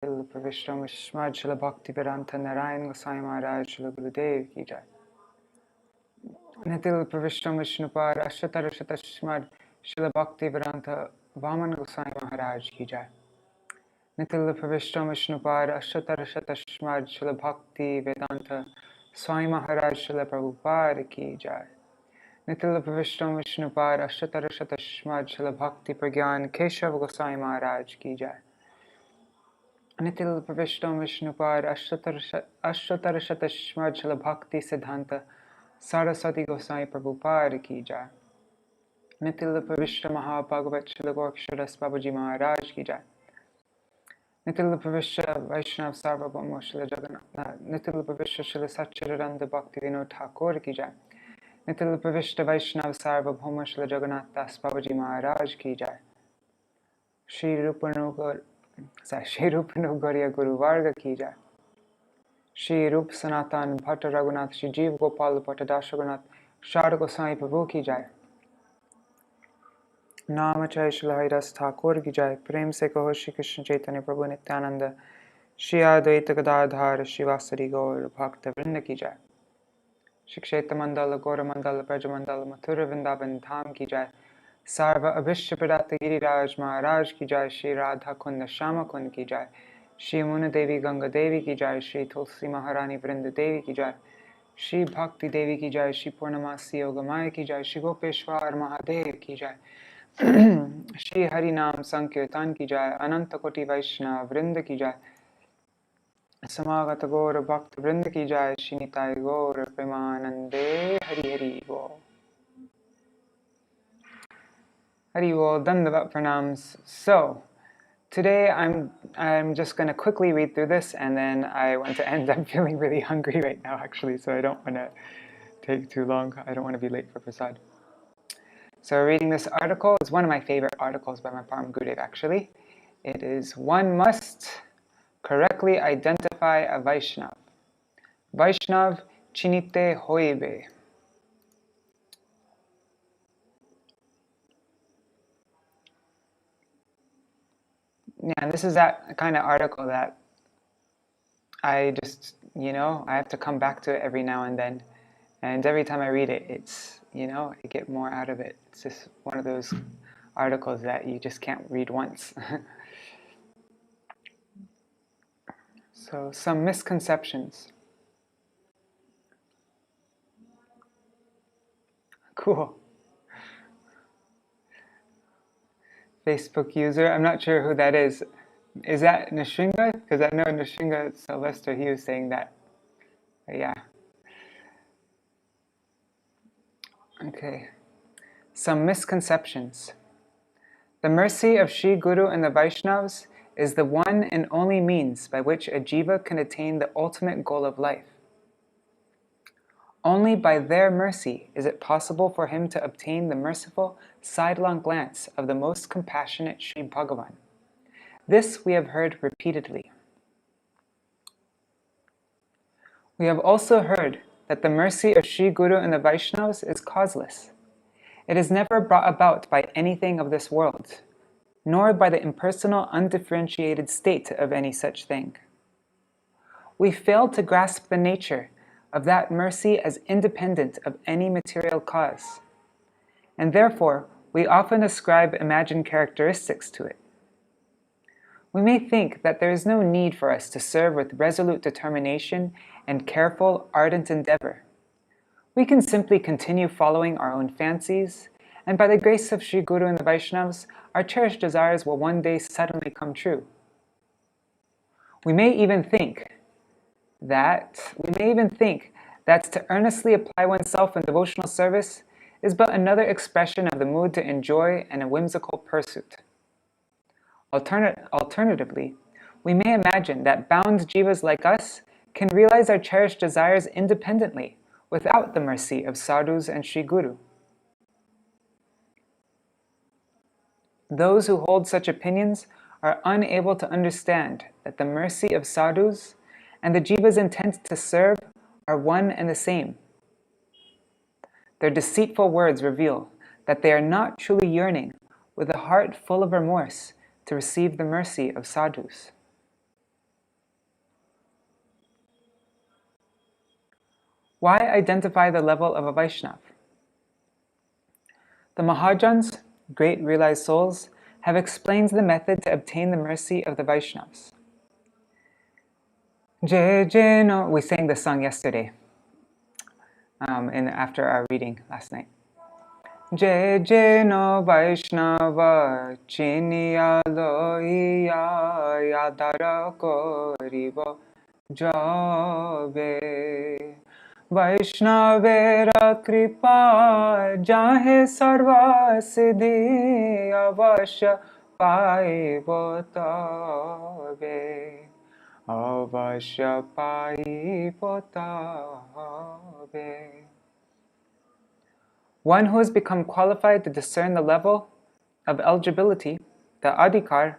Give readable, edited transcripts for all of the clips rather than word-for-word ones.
Nitya Pravishtam Vishmad Śrīla Bhakti Vedanta Narayan Gosvāmī Mahārāja Śrīla Gurudev Ki Jai. Nitya Pravishtam Vishnupad Ashtatara Shatashmad Śrīla Bhakti Vedanta Vaman Gosvāmī Mahārāja Ki Jai. Nitya Pravishtam Vishnupad Ashtatara Shatashmad Śrīla Bhakti Vedanta Swami Mahārāja Śrīla Prabhupada Ki Jai. Nitya Pravishtam Vishnupad Ashtatara Shatashmad Śrīla Bhakti Prajñāna Keśava Gosvāmī Mahārāja Ki Jai. Nitya Pravishtam Vishnupad Ashtatara Shatashmad Śrīla Bhakti Siddhanta Saraswati Gosvāmī Prabhupada Ki Jai. Nitya Pravishta Mahābhagavat Śrīla Gorksharas Babaji Mahārāja Ki Jai. Nitya Pravishta Vaiṣṇava Sarvabhauma Śrīla Jagannath. Nitya Pravishta Śrīla Satchidananda Bhakti Vinod Thakur Ki Jai. Nitya Pravishta Vaiṣṇava Sarvabhauma Śrīla Jagannath Das Babaji Mahārāja Ki Jai. Shri Rupanugariya Guru Varga Ki Jai. Shri Rup Sanatan Bhatta Raghunath Shri Jeev Gopal Bhatta Das Raghunath Shara Goswami Prabhu Ki Jai. Namachay Śrīla Haridas Thakur Ki Jai. Prem Se Kaho Shri Krishna Chaitanya Prabhu Nityananda Shri Advaita Gadadhara Shri Vasari Gaur Bhakta Vrinda Ki Jai. Shri Kshetra Mandala Gaura Mandala Braja Mandala Mathura Vrindavan Dham Ki Jai. Sarva Abhishya Pradata Giriraj Maharaj Ki Jai. Shri Radha Kunda Shama Kund Ki Jai. Shri Muna Devi Ganga Devi Ki Jai. Shri Tulsi Maharani Vrinda Devi Ki Jai. Shri Bhakti Devi Ki Jai. Shri Purnamasi Yogamaya Ki Jai. Shri Gopeshwar Mahadev Ki Jai. Shri Harinam Sankirtan Ki Jai. Ananta Koti Vaishnava Vrinda Ki Jai. Samagata Gaura Bhakta Vrinda Ki Jai. Shri Nitai Gaura Premanande Hari Hari Bo. Hari Bo, Dandavat Pranams. So, today I'm just going to quickly read through this, and then I want to end. I'm feeling really hungry right now, actually, so I don't want to take too long. I don't want to be late for Prasad. So reading this article is one of my favorite articles by my Param Gurudev, actually. It is, one must correctly identify a Vaishnav. Vaishnav chinite hoibe. Yeah, and this is that kind of article that I just, I have to come back to it every now and then. And every time I read it, it's, I get more out of it. It's just one of those articles that you just can't read once. So, some misconceptions. Cool. Facebook user, I'm not sure who that is. Is that Nishringa? Because I know Nishringa Sylvester, he was saying that. Yeah. Okay. Some misconceptions. The mercy of Sri Guru and the Vaishnavas is the one and only means by which a jiva can attain the ultimate goal of life. Only by their mercy is it possible for him to obtain the merciful sidelong glance of the most compassionate Sri Bhagavan. This we have heard repeatedly. We have also heard that the mercy of Sri Guru and the Vaishnavas is causeless. It is never brought about by anything of this world, nor by the impersonal, undifferentiated state of any such thing. We fail to grasp the nature of that mercy as independent of any material cause, and therefore we often ascribe imagined characteristics to it. We may think that there is no need for us to serve with resolute determination and careful, ardent endeavor. We can simply continue following our own fancies, and by the grace of Sri Guru and the Vaishnavas, our cherished desires will one day suddenly come true. We may even think that to earnestly apply oneself in devotional service is but another expression of the mood to enjoy and a whimsical pursuit. Alternatively, we may imagine that bound jivas like us can realize our cherished desires independently, without the mercy of sadhus and Sri Guru. Those who hold such opinions are unable to understand that the mercy of sadhus and the jiva's intent to serve are one and the same. Their deceitful words reveal that they are not truly yearning with a heart full of remorse to receive the mercy of sadhus. Why identify the level of a Vaishnava? The Mahārājas, great realized souls, have explained the method to obtain the mercy of the Vaishnavas. We sang the song yesterday, after our reading last night. No Vaiṣṇava chiniya lohiya yadara koribo jabe. Vaishnavera kripa jahe sarva siddhi avashya paibo tabe. Avashya paibo tabe. One who has become qualified to discern the level of eligibility, the adhikar,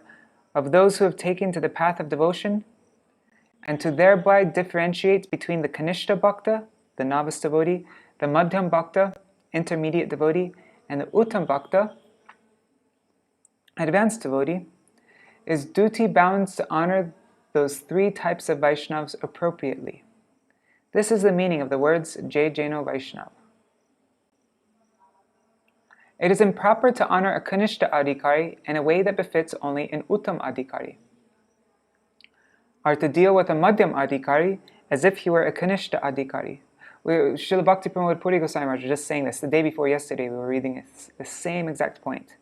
of those who have taken to the path of devotion, and to thereby differentiate between the Kanishta Bhakta, the novice devotee, the Madhyam Bhakta, intermediate devotee, and the Uttam Bhakta, advanced devotee, is duty bound to honor those three types of Vaishnavas appropriately. This is the meaning of the words Jeno Vaiṣṇava. It is improper to honor a Kanishta Adhikari in a way that befits only an Uttam Adhikari, or to deal with a Madhyam Adhikari as if he were a Kanishta Adhikari. Śrīla Bhakti Pramod Puri Gosvāmī was just saying this. The day before yesterday we were reading the same exact point.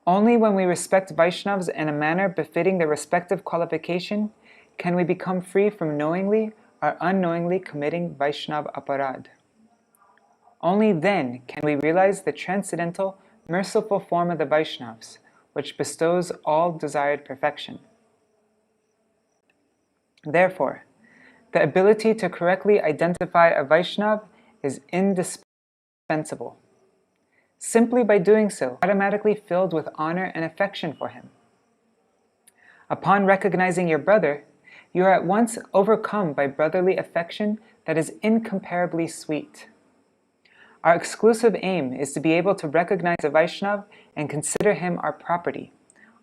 Only when we respect Vaishnavas in a manner befitting their respective qualification can we become free from knowingly or unknowingly committing Vaishnava aparad. Only then can we realize the transcendental, merciful form of the Vaishnavas, which bestows all desired perfection. Therefore, the ability to correctly identify a Vaishnava is indispensable. Simply by doing so, automatically filled with honor and affection for him. Upon recognizing your brother, you are at once overcome by brotherly affection that is incomparably sweet. Our exclusive aim is to be able to recognize a Vaishnava and consider him our property,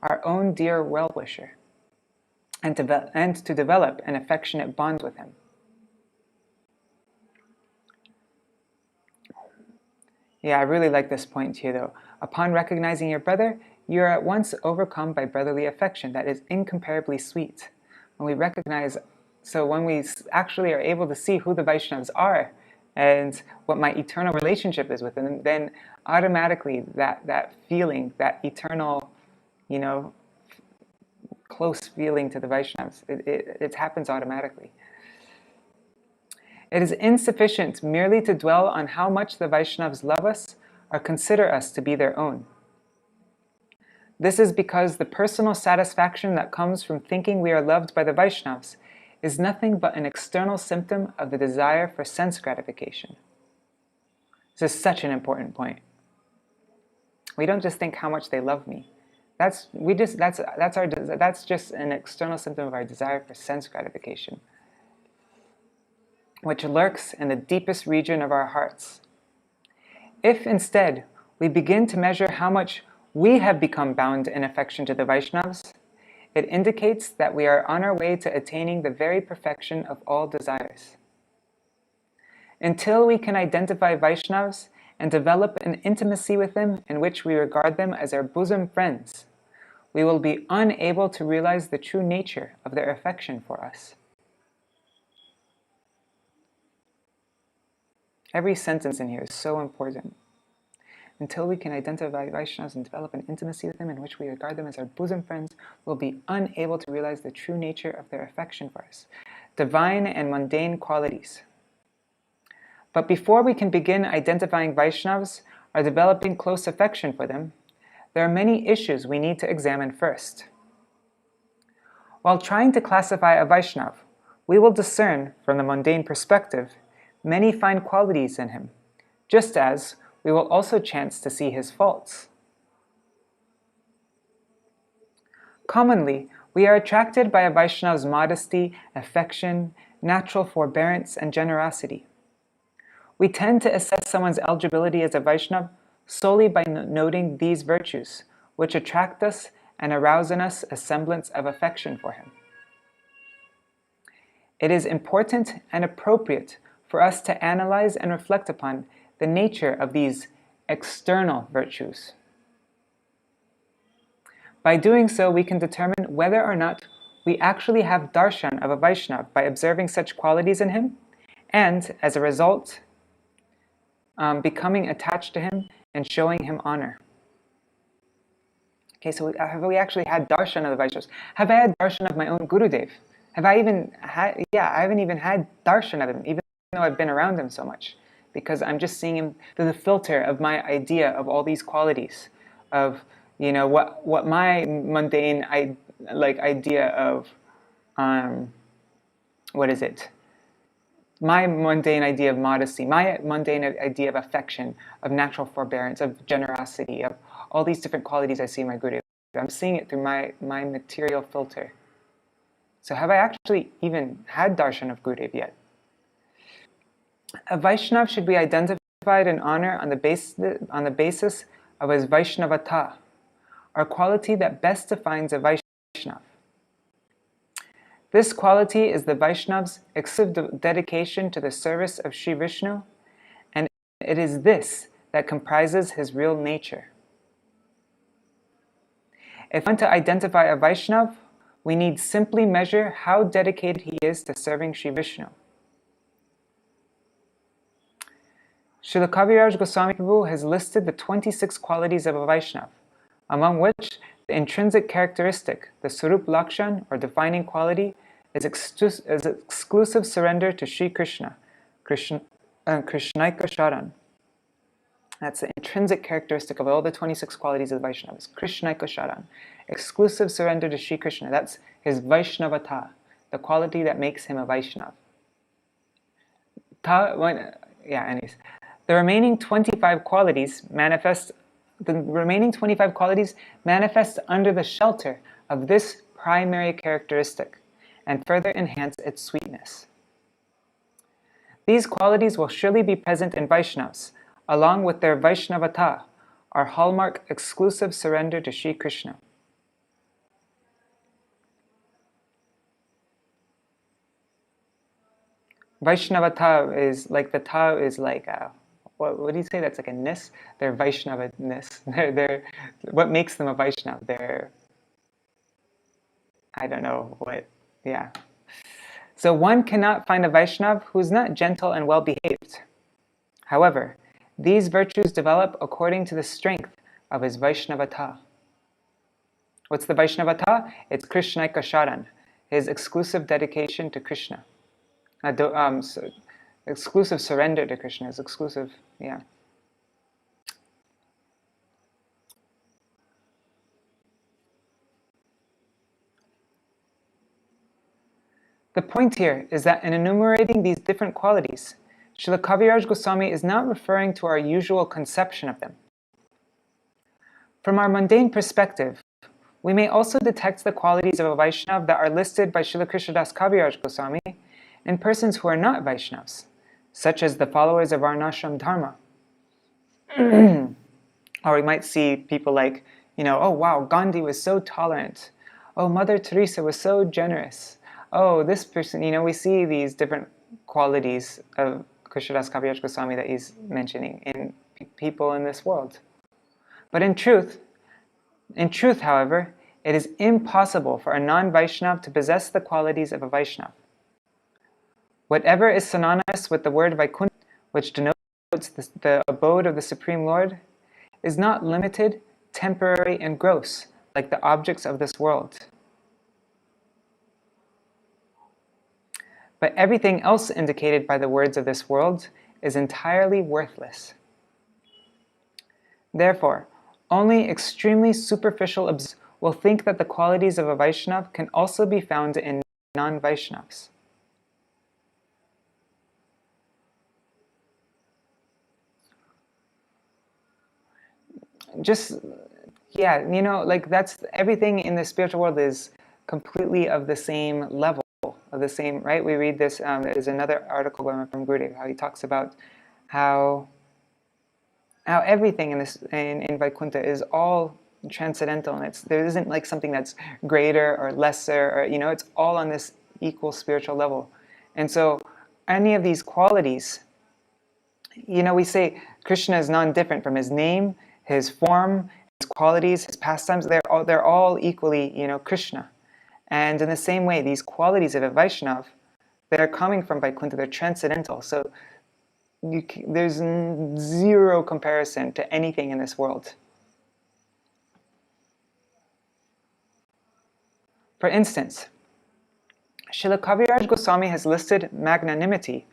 our own dear well-wisher, and to develop an affectionate bond with him. Yeah, I really like this point here though. Upon recognizing your brother, you are at once overcome by brotherly affection that is incomparably sweet. When we recognize, so when we actually are able to see who the Vaishnavas are and what my eternal relationship is with them, then automatically that feeling, that eternal, close feeling to the Vaishnavas, it happens automatically. It is insufficient merely to dwell on how much the Vaishnavas love us or consider us to be their own. This is because the personal satisfaction that comes from thinking we are loved by the Vaishnavas is nothing but an external symptom of the desire for sense gratification. This is such an important point. We don't just think how much they love me. That's just an external symptom of our desire for sense gratification, which lurks in the deepest region of our hearts. If instead we begin to measure how much we have become bound in affection to the Vaishnavas, it indicates that we are on our way to attaining the very perfection of all desires. Until we can identify Vaishnavas and develop an intimacy with them in which we regard them as our bosom friends, we will be unable to realize the true nature of their affection for us. Every sentence in here is so important. Until we can identify Vaishnavas and develop an intimacy with them in which we regard them as our bosom friends, we'll be unable to realize the true nature of their affection for us, divine and mundane qualities. But before we can begin identifying Vaishnavas or developing close affection for them, there are many issues we need to examine first. While trying to classify a Vaishnava, we will discern, from the mundane perspective, many fine qualities in him, just as we will also chance to see his faults. Commonly, we are attracted by a Vaishnava's modesty, affection, natural forbearance, and generosity. We tend to assess someone's eligibility as a Vaishnava solely by noting these virtues, which attract us and arouse in us a semblance of affection for him. it is important and appropriate for us to analyze and reflect upon the nature of these external virtues. By doing so, we can determine whether or not we actually have darshan of a Vaishnava by observing such qualities in him, and as a result, becoming attached to him and showing him honor. Okay, so have we actually had darshan of the Vaishnavas? Have I had darshan of my own Gurudev? Have I even had, I haven't even had darshan of him, even though I've been around him so much, because I'm just seeing him through the filter of my idea of all these qualities, of, what my mundane idea of, my mundane idea of modesty, my mundane idea of affection, of natural forbearance, of generosity, of all these different qualities I see in my Gurudev. I'm seeing it through my material filter. So have I actually even had darshan of Gurudev yet? A Vaishnava should be identified in honor on the basis of his Vaishnavata, or quality that best defines a Vaishnava. This quality is the Vaishnava's exclusive dedication to the service of Sri Vishnu, and it is this that comprises his real nature. If we want to identify a Vaishnava, we need simply measure how dedicated he is to serving Sri Vishnu. Śrīla Kaviraj Gosvāmī Prabhu has listed the 26 qualities of a Vaishnava, among which the intrinsic characteristic, the Sarup Lakshan or defining quality, is exclusive surrender to Sri Krishna, Krishnaika Sharan. That's the intrinsic characteristic of all the 26 qualities of the Vaishnavas. Krishnaika Sharan. Exclusive surrender to Sri Krishna. That's his Vaishnavata, the quality that makes him a Vaishnava. Anyways. The remaining 25 qualities manifest under the shelter of this primary characteristic and further enhance its sweetness. These qualities will surely be present in Vaishnavas, along with their Vaishnavata, our hallmark exclusive surrender to Sri Krishna. Vaishnavata is like, the ta is like, what do you say? That's like a nis? They're Vaishnava-ness. They're, what makes them a Vaishnava? They're, I don't know what, yeah. So one cannot find a Vaishnava who is not gentle and well-behaved. However, these virtues develop according to the strength of his Vaishnavata. What's the Vaishnavata? It's Krishnaika Sharan, his exclusive dedication to Krishna. Exclusive surrender to Krishna is exclusive, yeah. The point here is that in enumerating these different qualities, Śrīla Kaviraj Gosvāmī is not referring to our usual conception of them. From our mundane perspective, we may also detect the qualities of a Vaishnava that are listed by Śrīla Krishnadas Kaviraj Gosvāmī in persons who are not Vaishnavas, such as the followers of Varnashram Dharma. Or we might see people like, oh wow, Gandhi was so tolerant. Oh, Mother Teresa was so generous. Oh, this person, we see these different qualities of Krishnadas Kaviraj Gosvāmī that he's mentioning in people in this world. But in truth, however, it is impossible for a non-Vaishnava to possess the qualities of a Vaishnava. Whatever is synonymous with the word Vaikuntha, which denotes the abode of the Supreme Lord, is not limited, temporary, and gross, like the objects of this world. But everything else indicated by the words of this world is entirely worthless. Therefore, only extremely superficial observers will think that the qualities of a Vaishnava can also be found in non-Vaishnavas. That's everything in the spiritual world is completely of the same level, of the same, right? We read this, there's another article from Gurudev, how he talks about how everything in Vaikuntha is all transcendental, and there isn't like something that's greater or lesser, or it's all on this equal spiritual level. And so any of these qualities, we say Krishna is non-different from his name, his form, his qualities, his pastimes. They're all equally, Krishna. And in the same way, these qualities of a Vaishnava, they're coming from Vaikuntha, they're transcendental. So there's zero comparison to anything in this world. For instance, Śrīla Kaviraj Gosvāmī has listed magnanimity,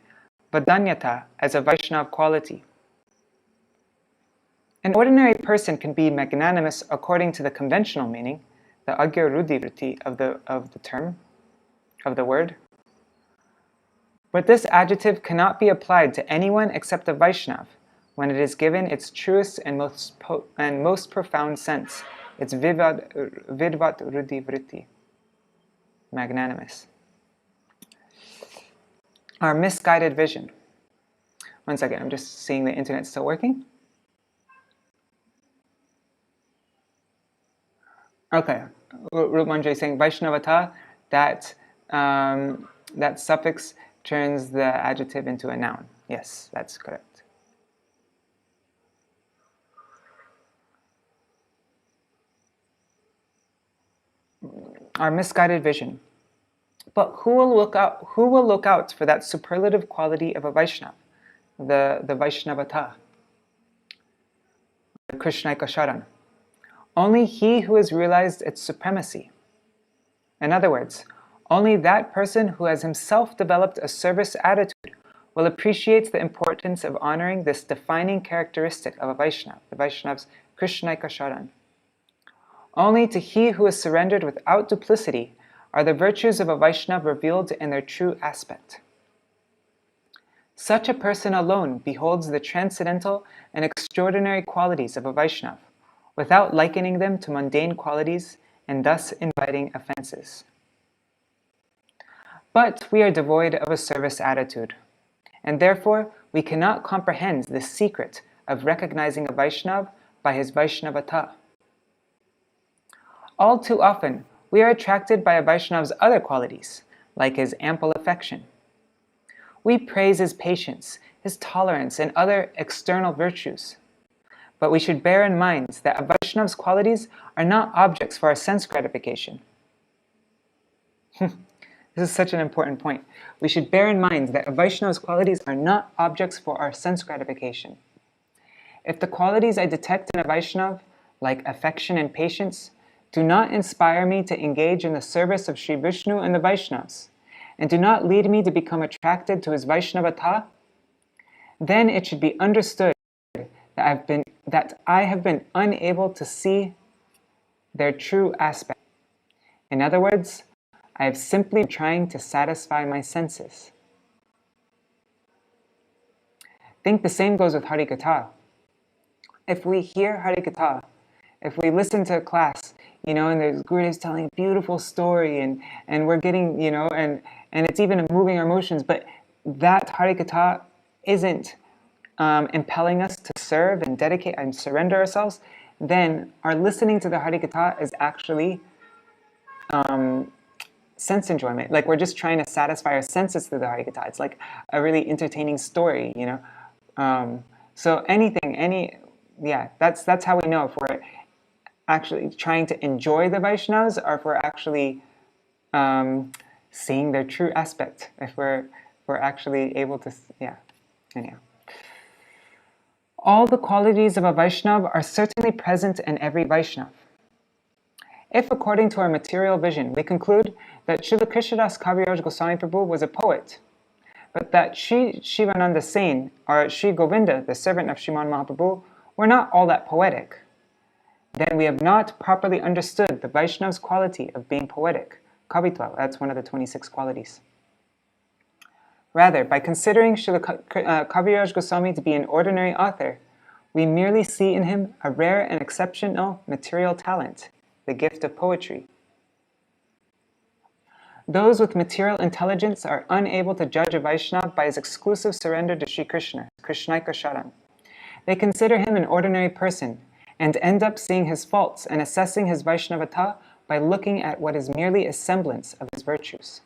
vadanyata, as a Vaishnava quality. An ordinary person can be magnanimous according to the conventional meaning, the agya ruddhi vritti of the term, of the word. But this adjective cannot be applied to anyone except a Vaishnava when it is given its truest and most profound sense, its vidvat ruddhi vritti, magnanimous. Our misguided vision. One second, I'm just seeing the internet still working. Okay, Rup Manjari is saying Vaishnavata, that suffix turns the adjective into a noun. Yes, that's correct. Our misguided vision. But who will look out for that superlative quality of a Vaishnava, the Vaishnavata, the Krishnāika. Only he who has realized its supremacy. In other words, only that person who has himself developed a service attitude will appreciate the importance of honoring this defining characteristic of a Vaishnava, the Vaishnava's Krishnāika. Only to he who is surrendered without duplicity are the virtues of a Vaishnava revealed in their true aspect. Such a person alone beholds the transcendental and extraordinary qualities of a Vaishnava, without likening them to mundane qualities and thus inviting offenses. But we are devoid of a service attitude, and therefore we cannot comprehend the secret of recognizing a Vaishnava by his Vaishnavata. All too often, we are attracted by a Vaishnava's other qualities, like his ample affection. We praise his patience, his tolerance, and other external virtues. But we should bear in mind that a Vaishnava's qualities are not objects for our sense gratification. This is such an important point. We should bear in mind that a Vaishnava's qualities are not objects for our sense gratification. If the qualities I detect in a Vaishnava, like affection and patience, do not inspire me to engage in the service of Sri Vishnu and the Vaishnavas, and do not lead me to become attracted to his Vaishnavata, then it should be understood that I have been unable to see their true aspect. In other words, I have simply been trying to satisfy my senses. I think the same goes with Harikatha. If we hear Harikatha, if we listen to a class, and there's Gurudev's telling a beautiful story, and we're getting, and it's even moving our emotions, but that Harikatha isn't impelling us to serve and dedicate and surrender ourselves, then our listening to the Harikatha is actually sense enjoyment. Like we're just trying to satisfy our senses through the Harikatha. It's like a really entertaining story, So that's how we know if we're actually trying to enjoy the Vaishnavas or if we're actually seeing their true aspect. If we're actually able to, anyhow. All the qualities of a Vaishnava are certainly present in every Vaishnava. If, according to our material vision, we conclude that Śrīla Krishnadas Kaviraj Gosvāmī Prabhu was a poet, but that Sri Shivananda Sen or Sri Govinda, the servant of Sriman Mahaprabhu, were not all that poetic, then we have not properly understood the Vaishnava's quality of being poetic. Kavitva, that's one of the 26 qualities. Rather, by considering Śrīla Kaviraj Gosvāmī to be an ordinary author, we merely see in him a rare and exceptional material talent, the gift of poetry. Those with material intelligence are unable to judge a Vaishnava by his exclusive surrender to Sri Krishna, Krishnāika. They consider him an ordinary person, and end up seeing his faults and assessing his Vaishnavata by looking at what is merely a semblance of his virtues.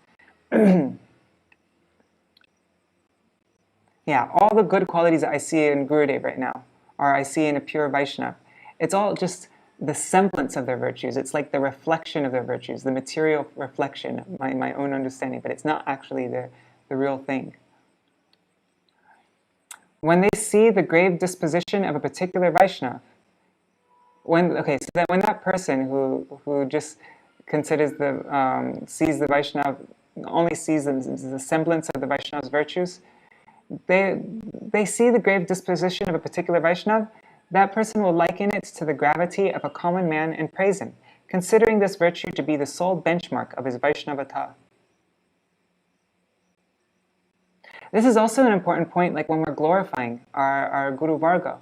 Yeah, all the good qualities that I see in Gurudev right now, or I see in a pure Vaishnava, it's all just the semblance of their virtues. It's like the reflection of their virtues, the material reflection, my own understanding, but it's not actually the real thing. When they see the grave disposition of a particular Vaishnava, when that person who just considers sees the Vaishnava, only sees the semblance of the Vaishnava's virtues, they see the grave disposition of a particular Vaishnava, that person will liken it to the gravity of a common man and praise him, considering this virtue to be the sole benchmark of his Vaishnavata. This is also an important point, like when we're glorifying our Guru Varga.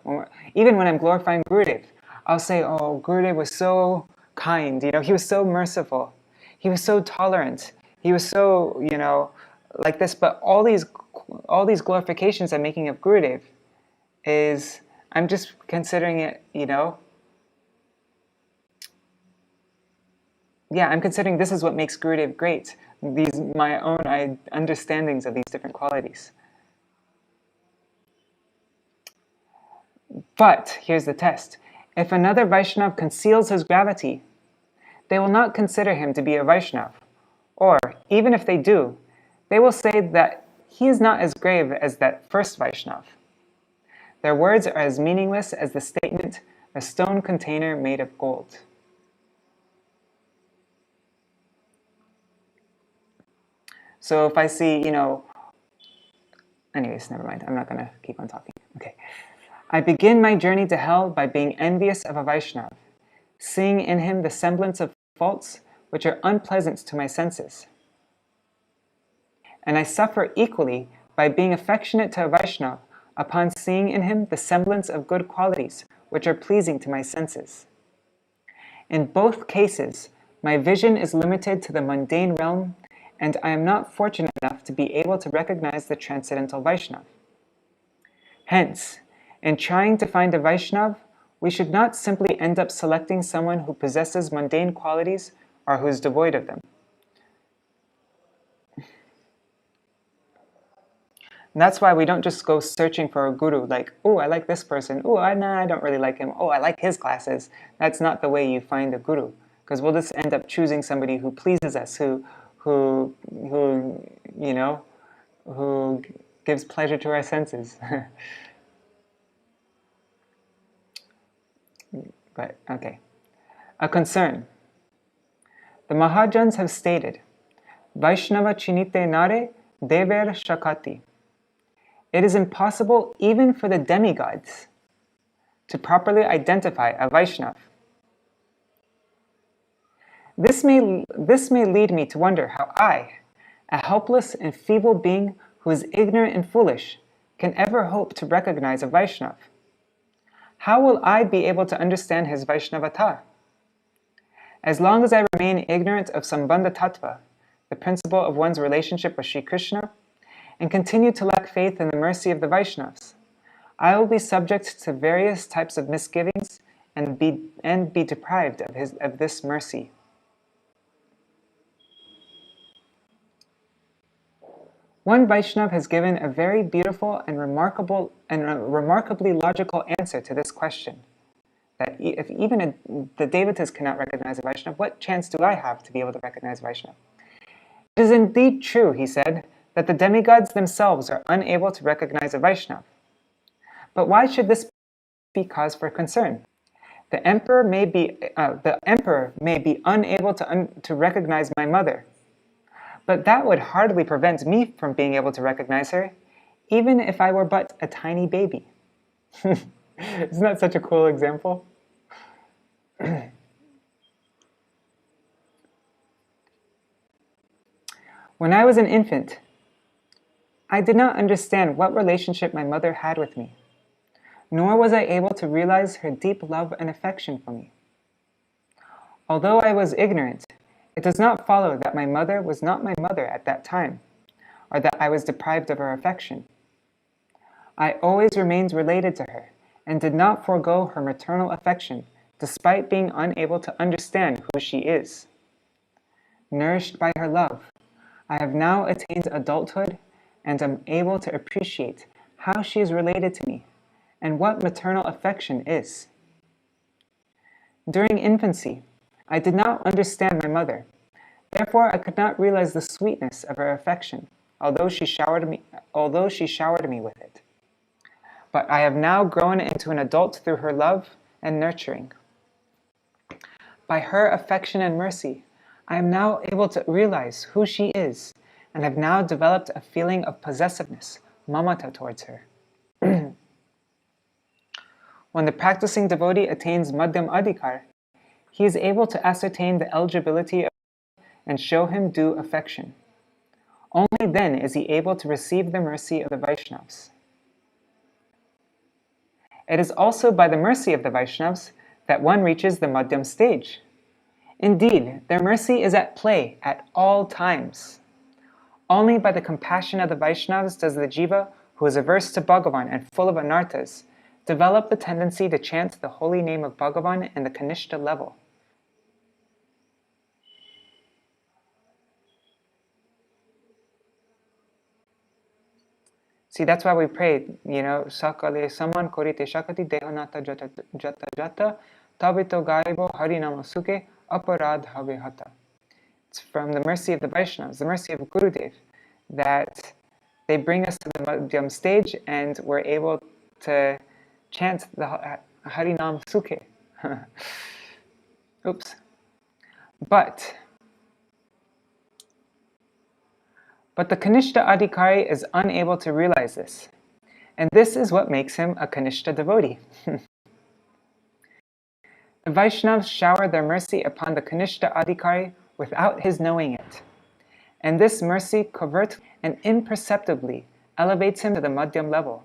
Even when I'm glorifying Gurudev, I'll say, oh, Gurudev was so kind, he was so merciful, he was so tolerant, he was so, like this. But all these glorifications I'm making of Gurudev is, I'm just considering it, I'm considering this is what makes Gurudev great. My own understandings of these different qualities. But here's the test. If another Vaishnava conceals his gravity, they will not consider him to be a Vaishnava. Or, even if they do, they will say that he is not as grave as that first Vaishnava. Their words are as meaningless as the statement, a stone container made of gold. So if I see, anyways, never mind. I'm not going to keep on talking. Okay. I begin my journey to hell by being envious of a Vaishnava, seeing in him the semblance of faults which are unpleasant to my senses. And I suffer equally by being affectionate to a Vaishnava upon seeing in him the semblance of good qualities which are pleasing to my senses. In both cases, my vision is limited to the mundane realm, and I am not fortunate enough to be able to recognize the transcendental Vaishnava. Hence, in trying to find a Vaishnava, we should not simply end up selecting someone who possesses mundane qualities or who is devoid of them. And that's why we don't just go searching for a guru, like, oh, I like this person, oh, I don't really like him, oh, I like his classes. That's not the way you find a guru, because we'll just end up choosing somebody who pleases us, who gives pleasure to our senses. But, okay. A concern. The Mahājans have stated, Vaiṣṇava chinite nare dever shakati. It is impossible even for the demigods to properly identify a Vaishnava. This may lead me to wonder how I, a helpless and feeble being who is ignorant and foolish, can ever hope to recognize a Vaishnava. How will I be able to understand his Vaishnavata? As long as I remain ignorant of Sambandha Tattva, the principle of one's relationship with Sri Krishna, and continue to lack faith in the mercy of the Vaishnavas, I will be subject to various types of misgivings and be deprived of this mercy. One Vaishnava has given a very beautiful and remarkably logical answer to this question. That if even the Devatas cannot recognize a Vaishnava, what chance do I have to be able to recognize Vaishnava? It is indeed true, he said, that the demigods themselves are unable to recognize a Vaishnava. But why should this be cause for concern? The emperor may be unable to recognize my mother, but that would hardly prevent me from being able to recognize her, even if I were but a tiny baby. Isn't that such a cool example? When I was an infant, I did not understand what relationship my mother had with me, nor was I able to realize her deep love and affection for me. Although I was ignorant, it does not follow that my mother was not my mother at that time, or that I was deprived of her affection. I always remained related to her, and did not forego her maternal affection, despite being unable to understand who she is. Nourished by her love, I have now attained adulthood and am able to appreciate how she is related to me, and what maternal affection is. During infancy, I did not understand my mother. Therefore, I could not realize the sweetness of her affection, although she showered me with it. But I have now grown into an adult through her love and nurturing. By her affection and mercy, I am now able to realize who she is, and have now developed a feeling of possessiveness, mamata, towards her. When the practicing devotee attains madhyam adhikar, he is able to ascertain the eligibility of and show him due affection. Only then is he able to receive the mercy of the Vaishnavas. It is also by the mercy of the Vaishnavas that one reaches the madhyam stage. Indeed, their mercy is at play at all times. Only by the compassion of the Vaishnavas does the jiva, who is averse to Bhagavan and full of anarthas, develop the tendency to chant the holy name of Bhagavan in the Kanishta level. See, that's why we pray, sakale saman korite shakati dehonata jata jata tabito gaibo harinama suke aparad have hata. It's from the mercy of the Vaishnavas, the mercy of Gurudev, that they bring us to the madhyam stage and we're able to chant the Harinam Sukhe. Oops. But the Kanishta Adhikari is unable to realize this. And this is what makes him a Kanishta devotee. The Vaishnavas shower their mercy upon the Kanishta Adhikari without his knowing it. And this mercy covertly and imperceptibly elevates him to the Madhyam level.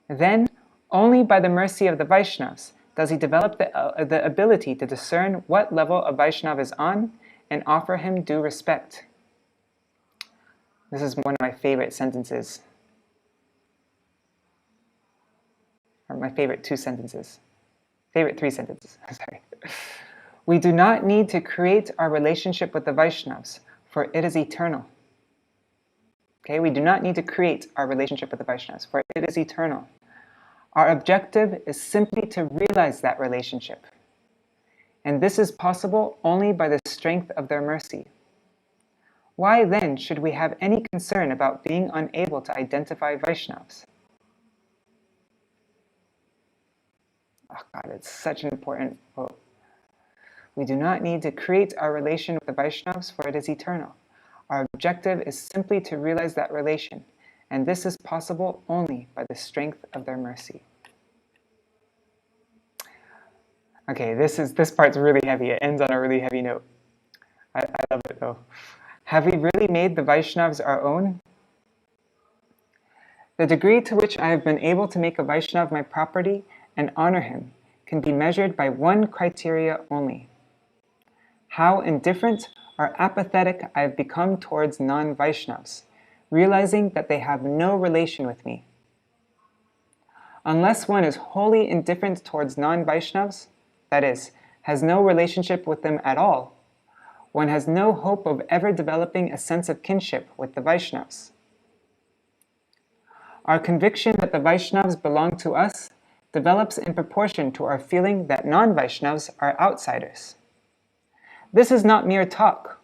Then, only by the mercy of the Vaishnavas does he develop the ability to discern what level a Vaishnava is on and offer him due respect. This is one of my favorite sentences. Or my favorite two sentences. Favorite three sentences, sorry. We do not need to create our relationship with the Vaishnavas, for it is eternal. Okay, we do not need to create our relationship with the Vaishnavas, for it is eternal. Our objective is simply to realize that relationship. And this is possible only by the strength of their mercy. Why then should we have any concern about being unable to identify Vaishnavas? Oh God, it's such an important quote. We do not need to create our relation with the Vaishnavas, for it is eternal. Our objective is simply to realize that relation, and this is possible only by the strength of their mercy. Okay, this part's really heavy. It ends on a really heavy note. I love it though. Have we really made the Vaishnavas our own? The degree to which I have been able to make a Vaishnava my property and honor him can be measured by one criteria only: how indifferent or apathetic I have become towards non-Vaishnavas, realizing that they have no relation with me. Unless one is wholly indifferent towards non-Vaishnavas, that is, has no relationship with them at all, one has no hope of ever developing a sense of kinship with the Vaishnavas. Our conviction that the Vaishnavas belong to us develops in proportion to our feeling that non-Vaishnavas are outsiders. This is not mere talk.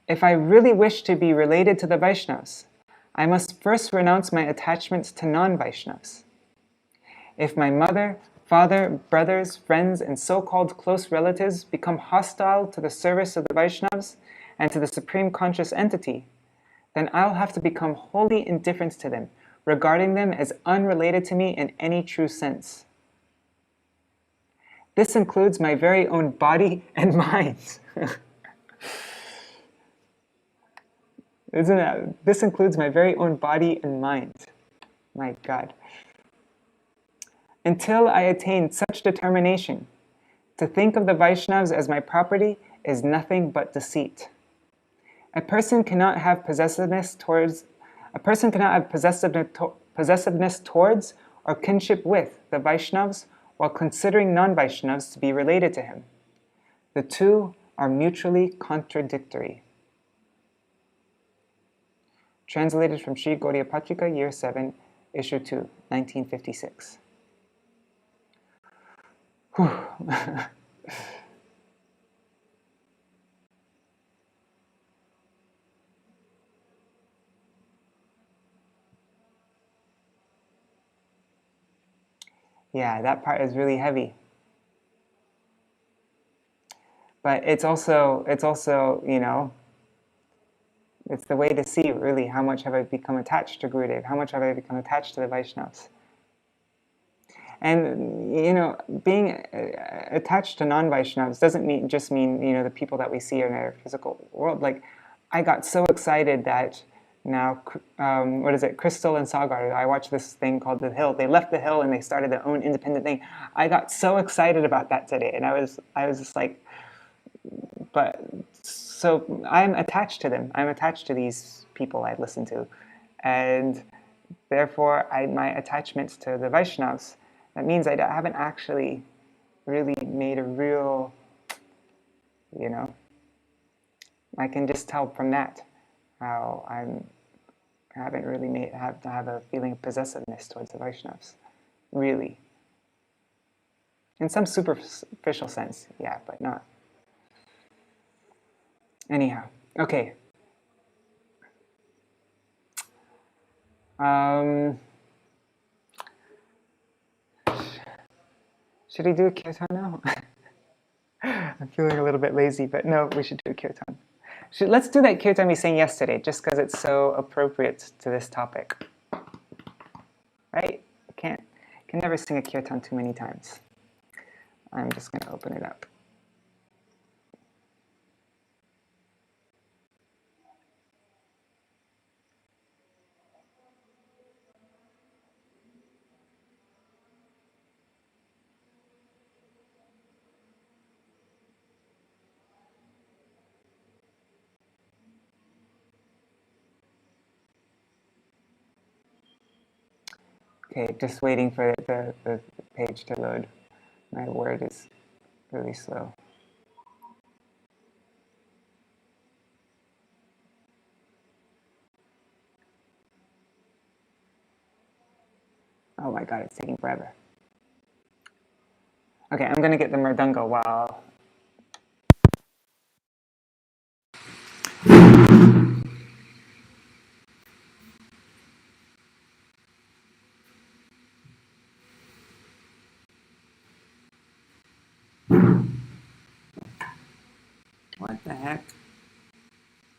If I really wish to be related to the Vaishnavas, I must first renounce my attachment to non-Vaishnavas. If my mother, father, brothers, friends, and so-called close relatives become hostile to the service of the Vaishnavas and to the Supreme Conscious Entity, then I'll have to become wholly indifferent to them, regarding them as unrelated to me in any true sense. This includes my very own body and mind. This includes my very own body and mind. My God. Until I attain such determination, to think of the Vaishnavas as my property is nothing but deceit. A person cannot have possessiveness towards or kinship with the Vaishnavas while considering non-Vaishnavas to be related to him. The two are mutually contradictory. Translated from Sri Gaudiya Patrika, Year 7, Issue 2, 1956. Whew. Yeah, that part is really heavy. But it's also, you know, it's the way to see really how much have I become attached to Gurudev, how much have I become attached to the Vaishnavas. And, you know, being attached to non-Vaishnavas doesn't just mean, you know, the people that we see in our physical world. Like, I got so excited that now, Crystal and Sagar, I watched this thing called The Hill. They left The Hill and they started their own independent thing. I got so excited about that today. And I was just like, but, so I'm attached to them. I'm attached to these people I listen to. And therefore, my attachments to the Vaishnavas, that means I haven't actually really made a real, you know, I can just tell from that how I haven't really have a feeling of possessiveness towards the Vaishnavas, really. In some superficial sense, yeah, but not. Anyhow, okay. Should we do a kirtan now? I'm feeling a little bit lazy, but no, we should do a kirtan. Let's do that kirtan we sang yesterday, just because it's so appropriate to this topic. Right? Can never sing a kirtan too many times. I'm just going to open it up. Okay, just waiting for the page to load. My word is really slow. Oh my god, it's taking forever. Okay, I'm going to get the mridanga while... What the heck?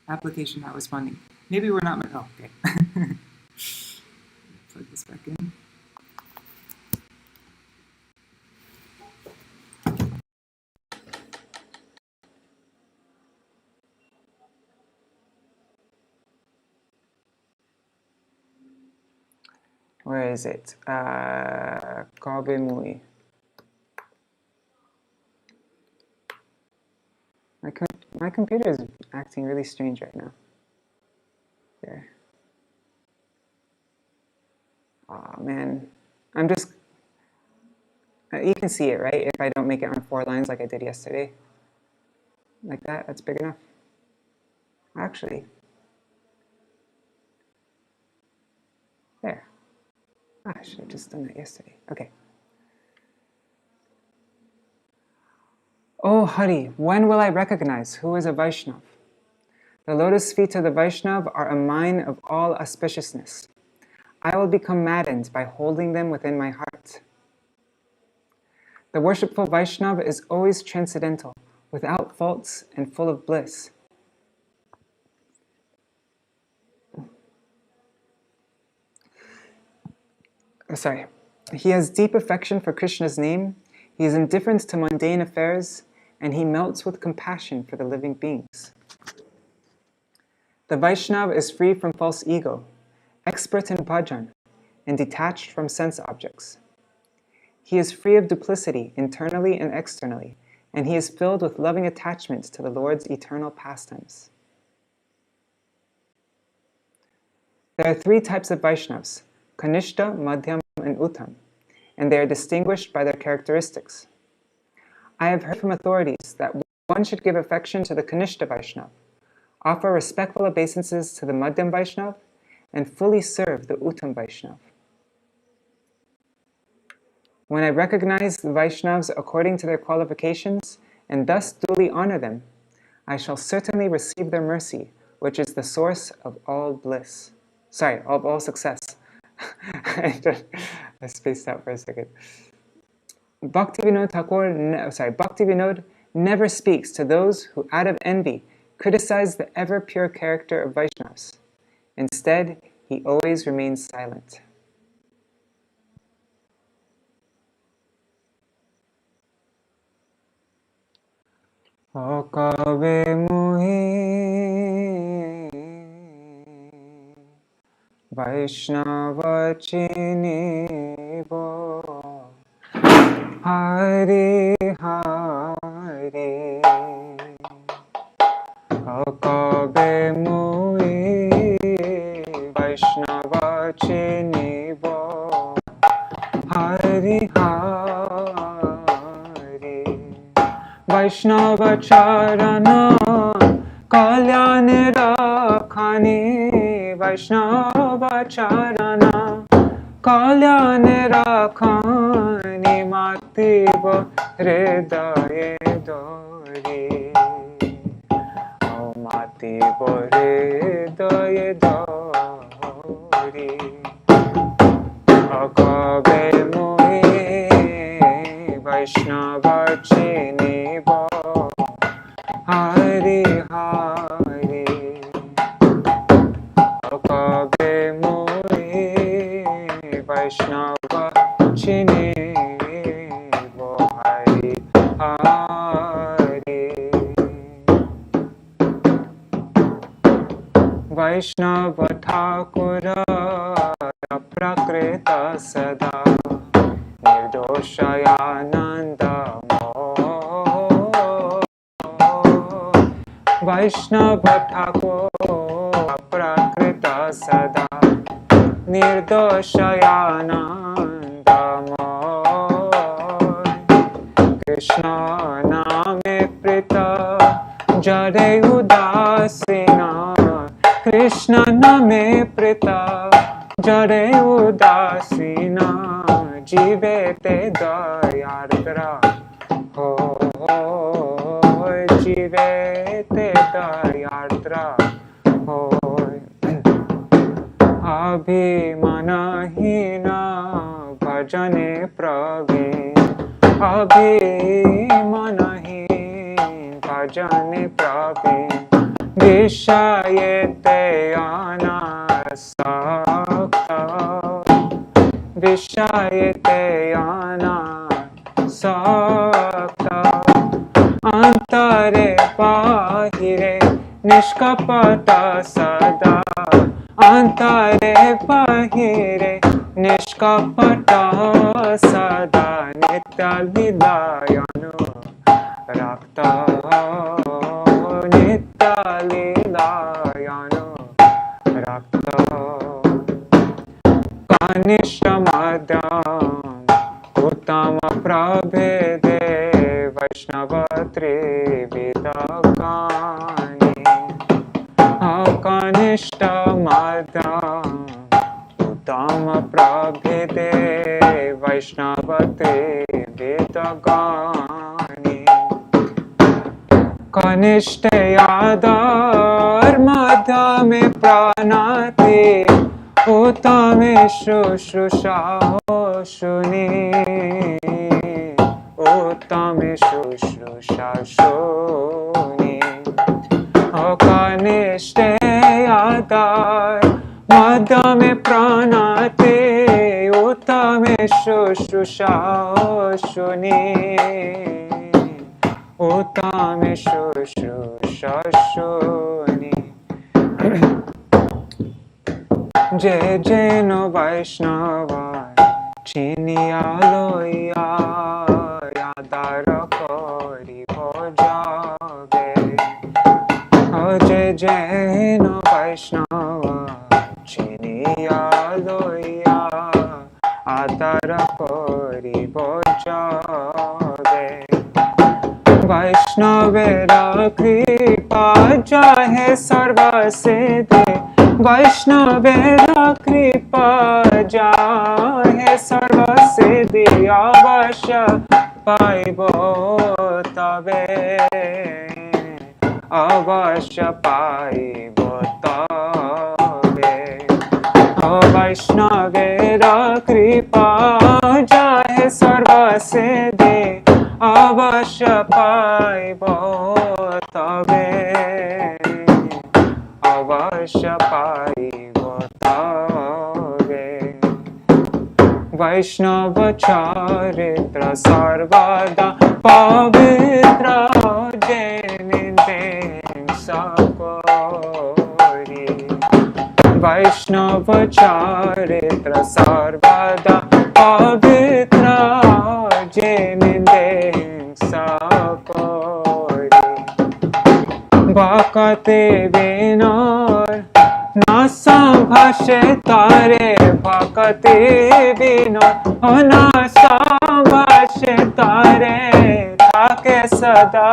Application not responding. Maybe we're not... Oh, okay. Plug this back in. Where is it? Kabemui. My computer is acting really strange right now. There. Oh man, I'm just... you can see it, right? If I don't make it on 4 lines like I did yesterday. Like that, that's big enough. Actually. There. I should have just done that yesterday. Okay. Oh Hari, when will I recognize who is a Vaishnav? The lotus feet of the Vaishnav are a mine of all auspiciousness. I will become maddened by holding them within my heart. The worshipful Vaishnav is always transcendental, without faults and full of bliss. Sorry. He has deep affection for Krishna's name, he is indifferent to mundane affairs, and he melts with compassion for the living beings. The Vaishnav is free from false ego, expert in bhajan, and detached from sense objects. He is free of duplicity internally and externally, and he is filled with loving attachment to the Lord's eternal pastimes. There are 3 types of Vaishnavas, Kanishta, Madhyam, and Uttam, and they are distinguished by their characteristics. I have heard from authorities that one should give affection to the Kanishta Vaishnava, offer respectful obeisances to the Madhyam Vaishnava, and fully serve the Uttam Vaishnava. When I recognize the Vaishnavas according to their qualifications and thus duly honor them, I shall certainly receive their mercy, which is the source of all bliss. Sorry, of all success. I spaced out for a second. Bhaktivinoda never speaks to those who, out of envy, criticize the ever pure character of Vaishnavas. Instead, he always remains silent. Akabe muhi Vaiṣṇava chinibo Hari Hari Akabe muhi Vaiṣṇava chinibo Hari Hari Vaiṣṇava charana kalyane rakhani Vaiṣṇava charana kalyane rakhani Mativo hridaye dori O Mativo hridaye dori Akabe muhi Vaiṣṇava chinibo Hari Hari Akabe muhi Vaiṣṇava chinibo Hari Hari Vaiṣṇava Thakura Prakrita Sada Nirdoshayananda Vaiṣṇava Thakura Prakrita Sada Nirdoshayananda Krishna Name Prita Jare Udasina Krishna Name Prita Jare Udasina Jivete Dayardra Hoy Jivete Dayardra Hoy Abhimanahina Bhajane Praveen Abhimanahin Bhajane Praveen Vishayete Anasakta Vishayete Anasakta Antare Bahire Nishkapata Sada Antare Bahire Nishkapata Sada Nitya Lilayanu Rakta Nitya Lilayanu Rakta Kanishtamadam Uttama Prabhede Vaiṣṇava Trividakani Kanishtamadam Uttama Prabhede Vaiṣṇava Trividakani Kanishtayadar Madhyame Pranati Uttame Shushruṣa Shuni Uttame Shushruṣa Shuni Kanishtayadar Madhyame Pranati Uttame Shushruṣa Shuni Uttame Shushruṣa Shuni Jai Jai no Vaiṣṇava Chiniya loya Yadara kori bhojave Jai Jai no Vaiṣṇava Chiniya loya Yadara kori bhojave Vaishnavera kripa jahe sarva siddhi Vaiṣṇavera kripa jahe sarva siddhi avashya paibo tabe avashya paibo tabe. Vaiṣṇavera kripa jahe sarva siddhi avashya paibo tabe avashya paibo tabe. Vaiṣṇava charitra sarvada pavitra jenindeng sakori. Vaiṣṇava charitra sarvada pavitra jenindeng sakori. Bhakti vinor na sambhashe tare, bhakti vinor na sambhashe tare, thake sada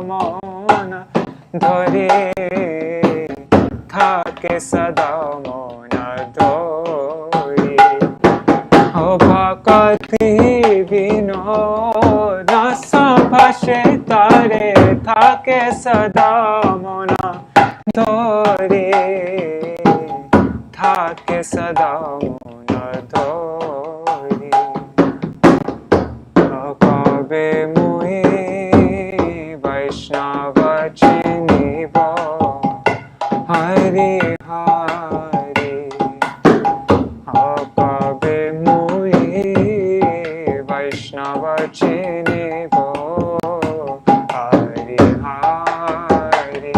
mona dhore, thake sada mona dhore. Bhakti vinor na sambhashe tare, thake sada mona dhore, thake sada mona dhore. Kabe mui Vaiṣṇava chinibo Hari Hari. Kabe mui Vaiṣṇava chinibo Hari Hari.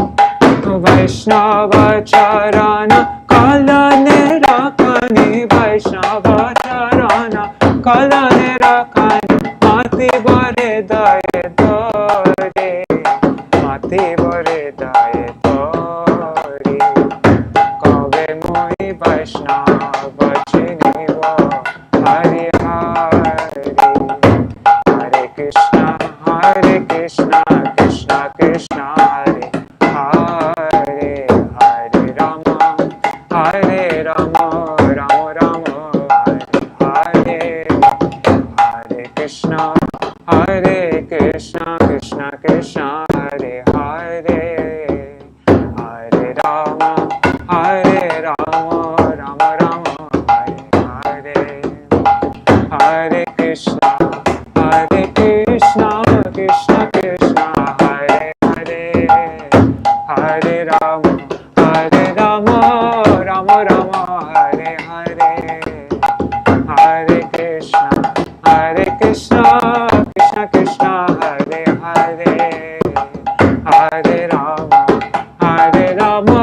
Vaiṣṇava charana kalane rakhani, Vaiṣṇava charana kalane rakhani, mati bore daye dore, mati bore daye dore. Kabe moi Vaiṣṇava chinibo Hari Hari. Hare Krishna Krishna Krishna Hare Hare, Hare Rama Rama Rama Hare Hare. Hare Krishna Krishna Krishna Hare Hare, Hare Rama Rama Rama Hare Hare. Hare Krishna Krishna Krishna Hare Hare, Hare Rama Rama Rama Hare Hare. Hare Krishna Krishna Krishna Hare Hare, Hare Rama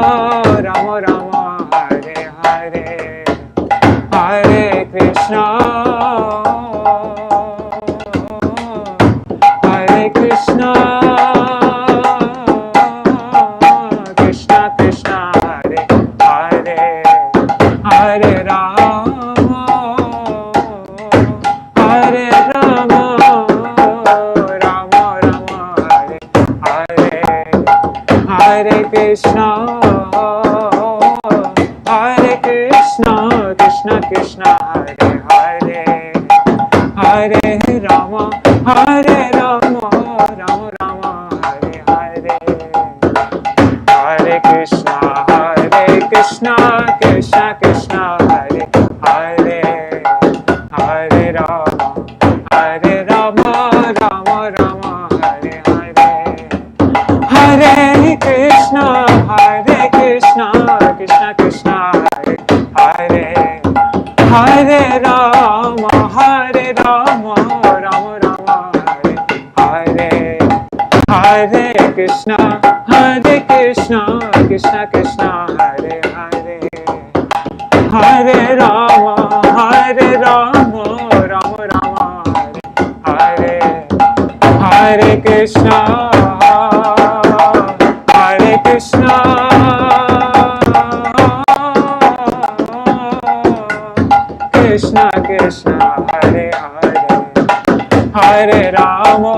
Rama Rama Hare Hare. Hare Krishna Krishna Krishna Hare Hare, Hare Rama Rama Rama Hare Hare. Hare Krishna Krishna Krishna Hare Hare, Hare Rama Rama Rama Hare Hare. Hare Krishna Krishna Krishna Hare Hare, Hare Rama Rama Rama Hare Hare. Hare Krishna Krishna Krishna Hare Hare, Hare Rama Rama Rama Hare Hare. Hare Krishna Krishna Krishna Hare Hare, Hare Rama Rama Rama Hare Hare. Hare Krishna Krishna Krishna Hare Hare, Hare Rama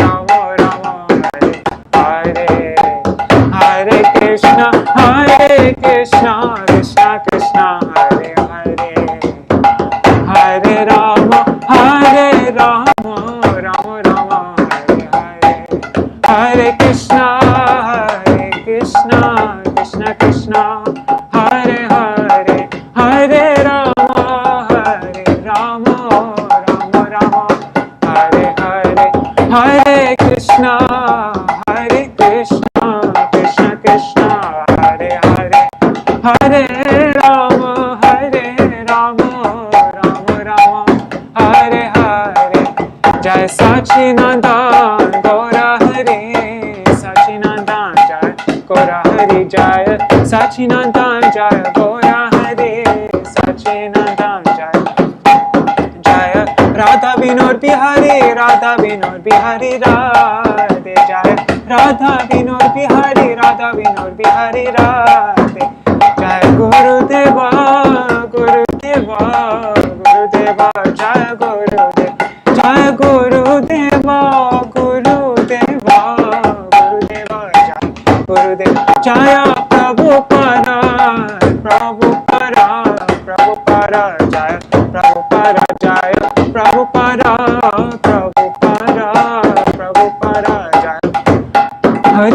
Rama Hare Krishna, Krishna Krishna, Hare Hare, Hare Rama, Rama Rama, Hare Hare. Jai Sachinandan Gaura Hari, Sachinandan Jai Gaura Hari, Jai Sachinandan Jai Gaura Hari, Sachinandan Jai Jaya Radha Vinod Bihari, Radha Vinod Bihari Radhe, Jaya Radha Vinod Bihari, Radha Vinod Bihari Radhe, Jaya Gurudeva, Gurudeva, Gurudeva, Jaya Gurudeva, Jaya Gurudeva, Gurudeva, Gurudeva, Jaya Gurudeva, Jaya Prabhupada, Prabhupada, Prabhupada, Jaya Prabhupada, Jaya Prabhupada, Prabhupada, Prabhupada, Jaya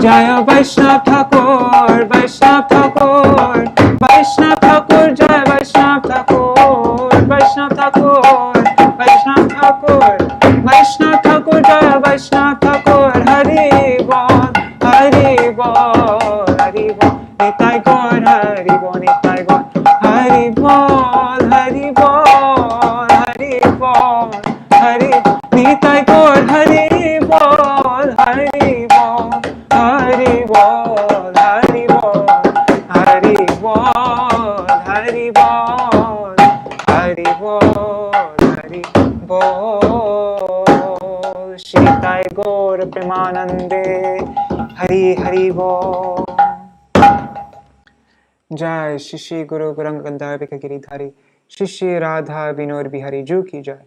Jaya Vaiṣṇava Thakur, Vaiṣṇava Thakur, Vaiṣṇava Thakur, Jaya Vaiṣṇava Thakur, Vaiṣṇava Thakur, Vaiṣṇava Thakur, Vaiṣṇava Thakur, Jaya Vaiṣṇava Thakur, Hari Bol, Hari Bol, Hari Bol, Nitai Gaur, Hari Bol, Nitai Gaur, Hari Bol, Hari Bol, Hari Bol, Hari Nitai Gaur, Hari Bol, Hari Bol, Hari Bol, Hari Bol, Hari Bol, Hari Bol, Hari Bol, Hari Bol, Shritai Gaur Premanande, Hari Hari Bol. Jai Shishi Guru Gauranga Gandharvika Giridhari, Shishi Radha Vinod Bihari Ju ki Jai,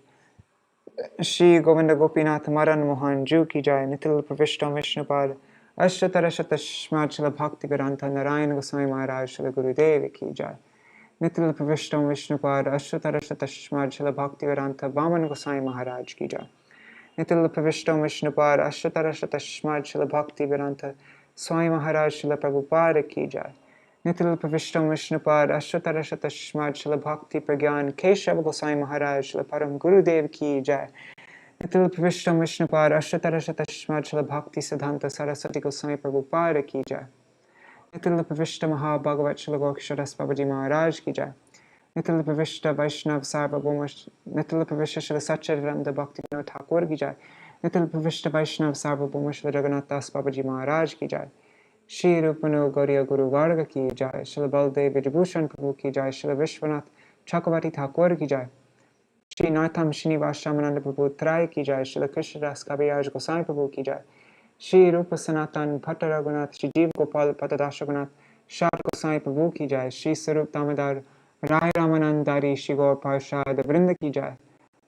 Shri Govinda Gopinath Maran Mohan Ju ki Jai, Nitil Pravishtam Vishnupad, Ashtatarashata Shmachila Bhakti Vedanta Narayana Gosvāmī Mahārāja Shri Gurudev ki Jai, Nitil Pravishtam Vishnupad, Ashtatarashata Shmachila Bhakti Vedanta Vaman Gosvāmī Mahārāja ki Jai, Nitil Pravishtam Vishnupad, Ashtatarashata Shmachila Bhakti Vedanta Swami Mahārāja Shri Prabhupada ki Jai, Nitil Pravishtam Vishnupad, Ashtatarashata Shmachila Bhakti Prajñāna Keśava Gosvāmī Mahārāja Shri Param Gurudev ki Jai, Nitil Pravishtam Vishnupad, Ashtatarashata Shmachila Bhakti Siddhanta Saraswati Gosvāmī Prabhupada ki Jai, Nitil Pravishta Mahabhagavat Shri Gokisharas Babaji Mahārāja ki Jai, Nitil Pravishta Vaiṣṇava Sarvabhauma, Nitil Pravishta Shri Satchidananda Bhakti Vinod Thakur ki Jai, Nitil Pravishta Vaiṣṇava Sarvabhauma Shri Jagannath Das Babaji Mahārāja ki Jai, Shri Rupanu Gauriya Guru Varga ki Jai, Shri Baldev Vijabhushan Prabhu ki Jai, Shri Vishwanath Chakravarti Thakur ki Jai, Shri Nartham Srinivas Shamananda Prabhu Trai ki Jai, Shri Krishnadas Kaviraj Goswami Prabhu ki Jai, Shri Rupa Sanatan Bhatta Raghunath, Shri Jeev Gopal Patadasha Raghunath, Shad Goswami Prabhu ki Jai, Shri Sarup Damodar Rai Ramanandari Shri Gaur Parshad Vrinda ki Jai,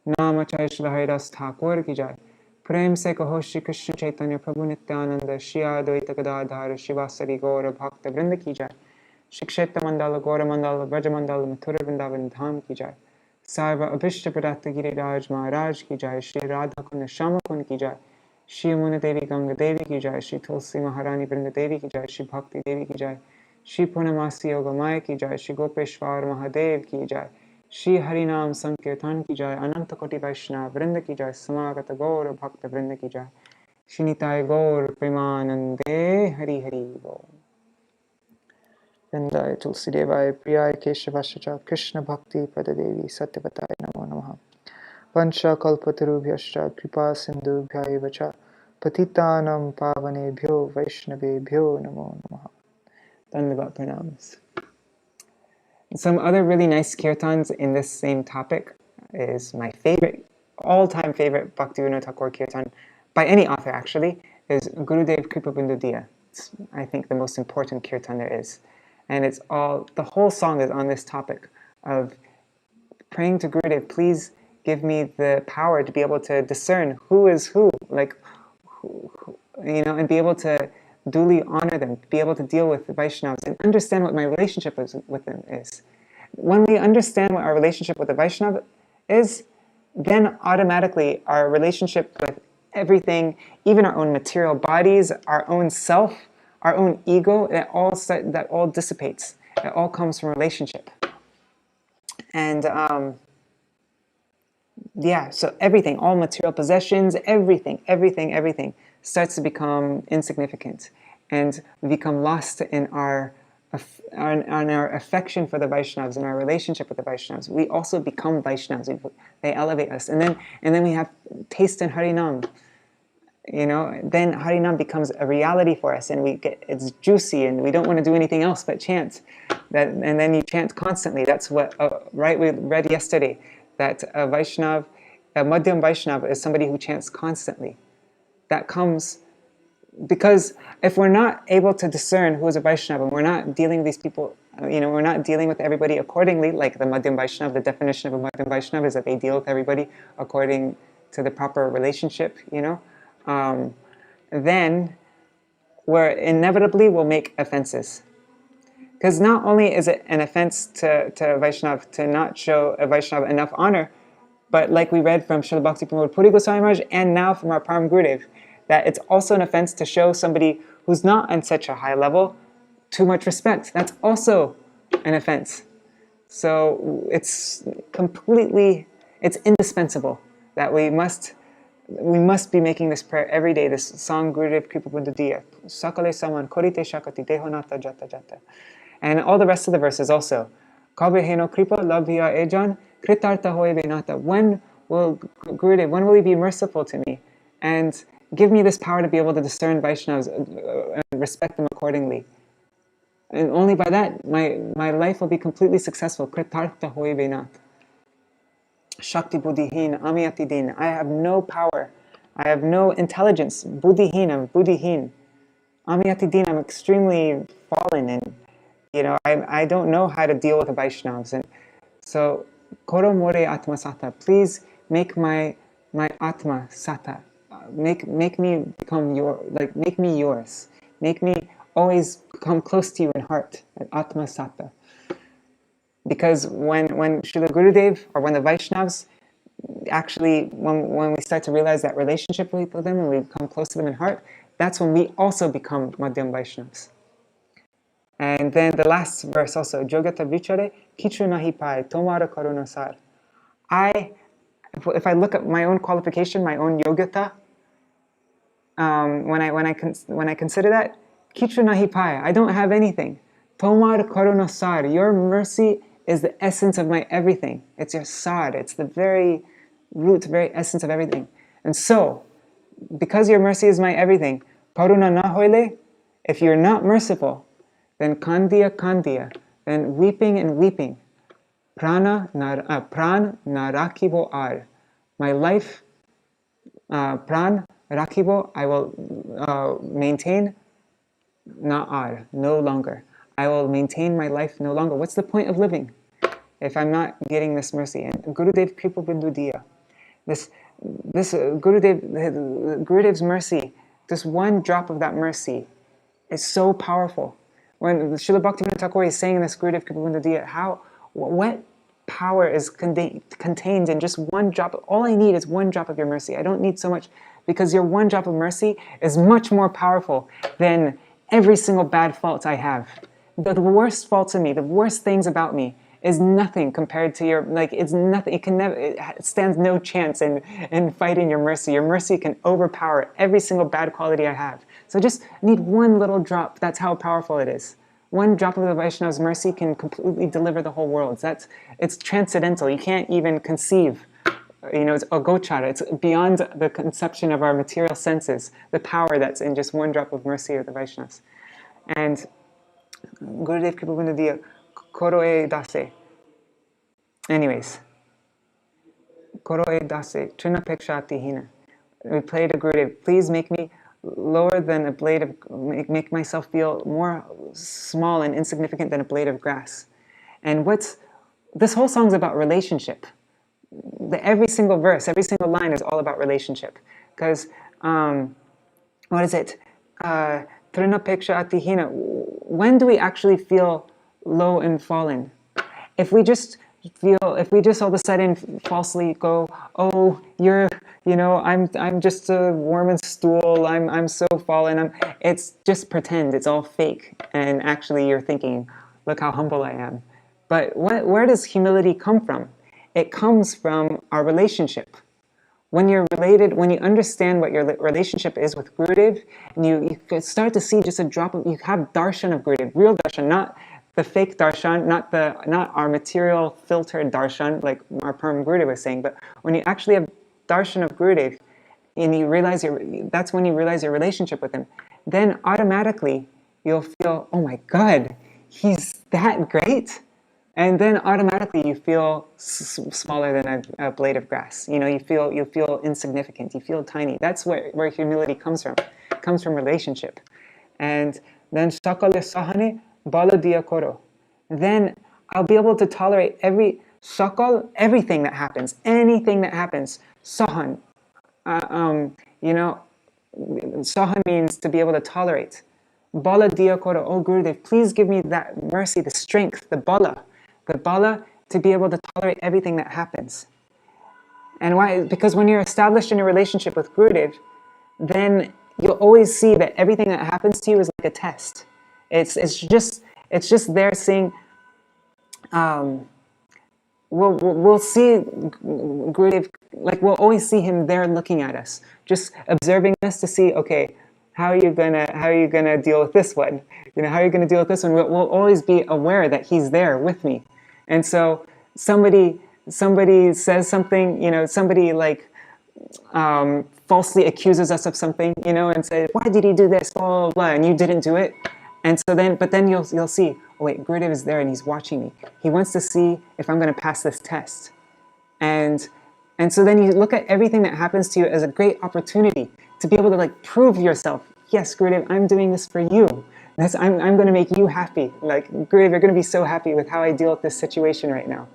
Namachay Shri Haridas Thakur ki Jai, Prem se kaho Shri Krishna Chaitanya Prabhu Nityananda, Shri Advaita Gadadhara Shivasari Gaura Bhakta Vrinda ki Jai, Shri Kshetra Mandala Gaura Mandala Vraja Mandala Mathura Vrindavan Dham ki Jai, Sarva Abhishta Pradata Giriraj Maharaj ki Jai, Shri Radha Kunda Shama Kund ki Jai, Shri Yamuna Devi Ganga Devi ki Jai, Shri Tulsi Maharani Vrinda Devi ki Jai, Shri Bhakti Devi ki Jai, Shri Purnamasi Yoga Maya ki Jai, Shri Gopeshwar Mahadev ki Jai, Shri Harinam Sankirtan ki Jai, Ananta Koti Vaishnava Vrinda ki Jai, Samagata Gaur Bhakta Vrinda ki Jai, Shri Nitai Gaur Premanande, Hari Hari Bol. Vrindai Tulsi Devai Priyai Keśava Krishna Bhakti Padadevi Satyavataya Namo Namaha. Vancha kalpatarubhyascha kripa sindhubhya eva cha patitanam pavanebhyo vaishnavebhyo namo namaha. Dandavat pranams. Some other really nice kirtans in this same topic is my favorite, all-time favorite Bhaktivinoda Thakur kirtan, by any author actually, is Gurudev Kripa Bindu Diya. It's, I think, the most important kirtan there is. And it's all, the whole song is on this topic of praying to Gurudev, please give me the power to be able to discern who is who, like, and be able to duly honor them, be able to deal with the Vaishnavas and understand what my relationship with them is. When we understand what our relationship with the Vaishnava is, then automatically our relationship with everything, even our own material bodies, our own self, our own ego, that all dissipates. It all comes from relationship. And yeah, so everything, all material possessions, everything starts to become insignificant, and we become lost in our affection for the Vaishnavas, in our relationship with the Vaishnavas. We also become Vaishnavas. They elevate us, and then we have taste in Harinam. Then Harinam becomes a reality for us, and it's juicy, and we don't want to do anything else but chant. And then you chant constantly. That's what right we read yesterday, that a Madhyam Vaishnava is somebody who chants constantly. That comes because if we're not able to discern who is a Vaishnava, we're not dealing with these people, we're not dealing with everybody accordingly, like the Madhyam Vaishnava, the definition of a Madhyam Vaishnava is that they deal with everybody according to the proper relationship, then inevitably we'll make offenses. Because not only is it an offense to Vaishnava to not show a Vaishnava enough honor, but like we read from Śrīla Bhakti Puri Gosvāmī Maharaj and now from our Param Gurudev, that it's also an offense to show somebody who's not on such a high level too much respect. That's also an offense. So it's indispensable that we must be making this prayer every day, this song Gurudev Kripa Bundadiya, Sakale Saman Korite Shakati Dehonata Jata Jata. And all the rest of the verses also. Kabe Heno Kripa Labhiya Ejan Kritartha Hoye Venata. When will he be merciful to me? And give me this power to be able to discern Vaishnavas and respect them accordingly. And only by that, my life will be completely successful. Kritartha Hoye Venata. Shakti Buddhihin, Amiyati Din. I have no power. I have no intelligence. Buddhihin, I'm Buddhihin. Amiyati Din, I'm extremely fallen, and I don't know how to deal with the Vaishnavas. And so, Koro More Atma Sata, please make my Atma Sata. Make me become make me yours. Make me always come close to you in heart, Atma Sata. Because when Srila Gurudev, or when the Vaishnavas, actually, when we start to realize that relationship with them, when we become close to them in heart, that's when we also become Madhyam Vaishnavas. And then the last verse also, Jogata Vichare, Kichu Nahi Pai, Tomara Karuna Sar. If I look at my own qualification, my own yogata, when I consider that, Kichu Nahi Pai, I don't have anything. Tomar Karuna Sar, your mercy is the essence of my everything. It's your sar, it's the very root, very essence of everything. And so, because your mercy is my everything, Karuna na hoile, if you're not merciful, then kandiya, then weeping and weeping. Pran narakibo ar. My life, pran rakibo, I will maintain, na ar, no longer. I will maintain my life no longer. What's the point of living if I'm not getting this mercy? And Gurudev Kripa Bindudiya, this Gurudev's mercy, this one drop of that mercy is so powerful. When Śrīla Bhaktivinoda Thakur is saying this Gurudev Kripa Bindudiya, what power is contained in just one drop? All I need is one drop of your mercy. I don't need so much, because your one drop of mercy is much more powerful than every single bad fault I have. The worst faults in me, the worst things about me, is nothing compared to your, it's nothing. It stands no chance in fighting your mercy. Your mercy can overpower every single bad quality I have. So just need one little drop. That's how powerful it is. One drop of the Vaishnava's mercy can completely deliver the whole world. It's transcendental. You can't even conceive. It's agochara. It's beyond the conception of our material senses, the power that's in just one drop of mercy of the Vaishnavas. And Gurudev Kripa Bindudiya, Koroe Dase. Anyways, Koroe Dase, Trinapeksha Hina. We pray to Gurudev, please make me lower than a blade of, make myself feel more small and insignificant than a blade of grass. And this whole song's about relationship. Every single verse, every single line is all about relationship. Because, what is it? Trinapeksha atihina. When do we actually feel low and fallen? If we just all of a sudden falsely go, oh, I'm just a worm and stool, I'm so fallen, it's just pretend, it's all fake, and actually you're thinking, look how humble I am. But where does humility come from? it comes from our relationship. When you're related, when you understand what your relationship is with Gurudev, and you start to see just a drop of, you have darshan of Gurudev, real darshan, not the fake darshan, not our material filtered darshan, like our Param Gurudev was saying, but when you actually have darshan of Gurudev, and you realize that's when you realize your relationship with him, then automatically you'll feel, oh my God, he's that great. And then automatically you feel smaller than a blade of grass. You know, you feel insignificant. You feel tiny. That's where humility comes from. It comes from relationship. And then sakale sahane bala diya koro. Then I'll be able to tolerate everything that happens, anything that happens. Sahan, sahan means to be able to tolerate. Bala diya koro. Oh Gurudev, please give me that mercy, the strength, the bala to be able to tolerate everything that happens. And why? Because when you're established in a relationship with Gurudev, then you'll always see that everything that happens to you is like a test. It's just there saying, we'll see Gurudev, like we'll always see him there looking at us, just observing us to see, okay, how are you gonna deal with this one? You know, how are you gonna deal with this one? We'll always be aware that he's there with me. And so somebody says something, you know, somebody like falsely accuses us of something, you know, and says, why did he do this, blah, blah, blah, and you didn't do it. And so then you'll see, oh wait, Gurudev is there and he's watching me. He wants to see if I'm going to pass this test. And so then you look at everything that happens to you as a great opportunity to be able to like prove yourself. Yes, Gurudev, I'm doing this for you. I'm going to make you happy. Like, Gurudev, you're going to be so happy with how I deal with this situation right now.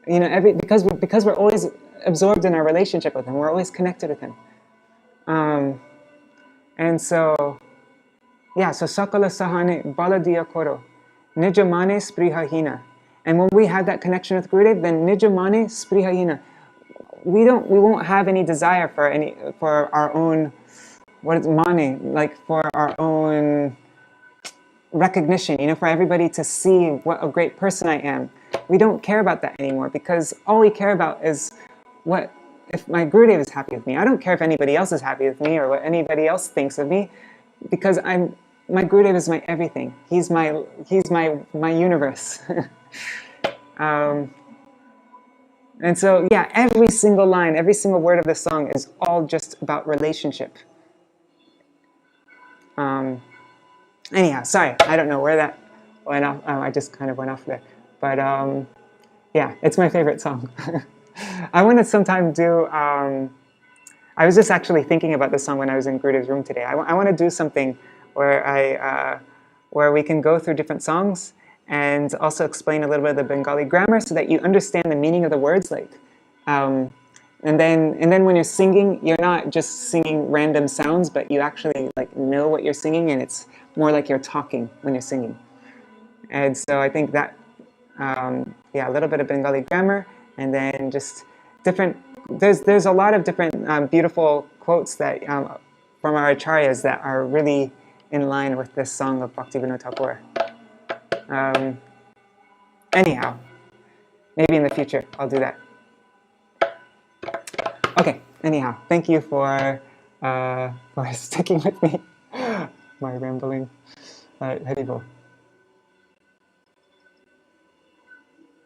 You know, because we're always absorbed in our relationship with him. We're always connected with him. And so, yeah, so sakala sahane bala diya koro, nijamane sprihahina. And when we have that connection with Gurudev, then nijamane sprihahina. We won't have any desire for our own, what is mane, like for our own recognition, you know, for everybody to see what a great person I am. We don't care about that anymore, because all we care about is if my Gurudev is happy with me. I don't care if anybody else is happy with me or what anybody else thinks of me, because my Gurudev is my everything. He's my universe. And so, yeah, every single line, every single word of this song is all just about relationship. Anyhow, sorry, I don't know where that went off. I just kind of went off there. But yeah, it's my favorite song. I want to sometime do, I was just actually thinking about this song when I was in Gurudev's room today. I want to do something where where we can go through different songs and also explain a little bit of the Bengali grammar so that you understand the meaning of the words. Like, and then when you're singing, you're not just singing random sounds, but you actually like know what you're singing, and it's more like you're talking when you're singing. And so I think that, yeah, a little bit of Bengali grammar, and then just different. There's a lot of different beautiful quotes that from our acharyas that are really in line with this song of Bhaktivinoda Thakur. Anyhow, maybe in the future I'll do that. Okay. Anyhow, thank you for sticking with me. My rambling. All right, Haribol.